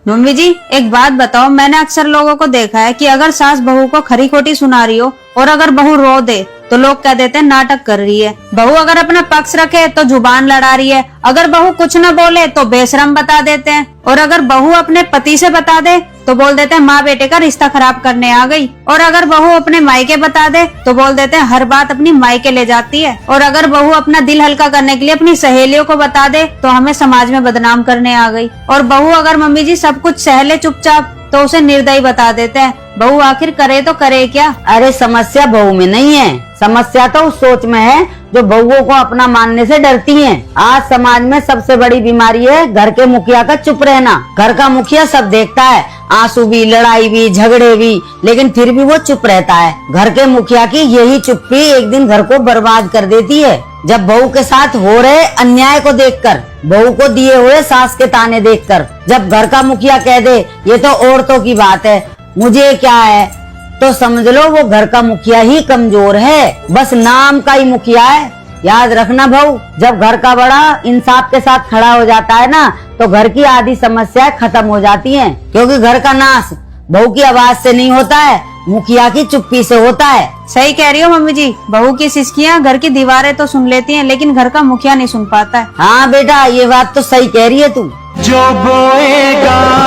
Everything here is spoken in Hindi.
मम्मी जी एक बात बताओ, मैंने अक्सर लोगों को देखा है कि अगर सास बहू को खरी खोटी सुना रही हो और अगर बहू रो दे तो लोग कह देते हैं नाटक कर रही है। बहू अगर अपना पक्ष रखे तो जुबान लड़ा रही है, अगर बहू कुछ न बोले तो बेशरम बता देते हैं, और अगर बहू अपने पति से बता दे तो बोल देते हैं माँ बेटे का रिश्ता खराब करने आ गई, और अगर बहू अपने मायके बता दे तो बोल देते हैं हर बात अपनी मायके ले जाती है, और अगर बहू अपना दिल हल्का करने के लिए अपनी सहेलियों को बता दे तो हमें समाज में बदनाम करने आ गई, और बहू अगर मम्मी जी सब कुछ सहले चुपचाप तो उसे निर्दयी बता देते हैं। बहू आखिर करे तो करे क्या? अरे समस्या बहू में नहीं है, समस्या तो उस सोच में है जो बहुओं को अपना मानने से डरती हैं। आज समाज में सबसे बड़ी बीमारी है घर के मुखिया का चुप रहना। घर का मुखिया सब देखता है, आंसू भी, लड़ाई भी, झगड़े भी, लेकिन फिर भी वो चुप रहता है। घर के मुखिया की यही चुप्पी एक दिन घर को बर्बाद कर देती है। जब बहू के साथ हो रहे अन्याय को देखकर, बहू को दिए हुए सास के ताने देखकर, जब घर का मुखिया कह दे ये तो औरतों की बात है, मुझे क्या है, तो समझ लो वो घर का मुखिया ही कमजोर है, बस नाम का ही मुखिया है। याद रखना बहू, जब घर का बड़ा इंसाफ के साथ खड़ा हो जाता है ना तो घर की आधी समस्याएं खत्म हो जाती हैं, क्योंकि घर का नाश बहू की आवाज से नहीं होता है, मुखिया की चुप्पी से होता है। सही कह रही हो मम्मी जी, बहू की सिसकियां घर की दीवारें तो सुन लेती हैं लेकिन घर का मुखिया नहीं सुन पाता है। हाँ बेटा, ये बात तो सही कह रही है तू। जो बोएगा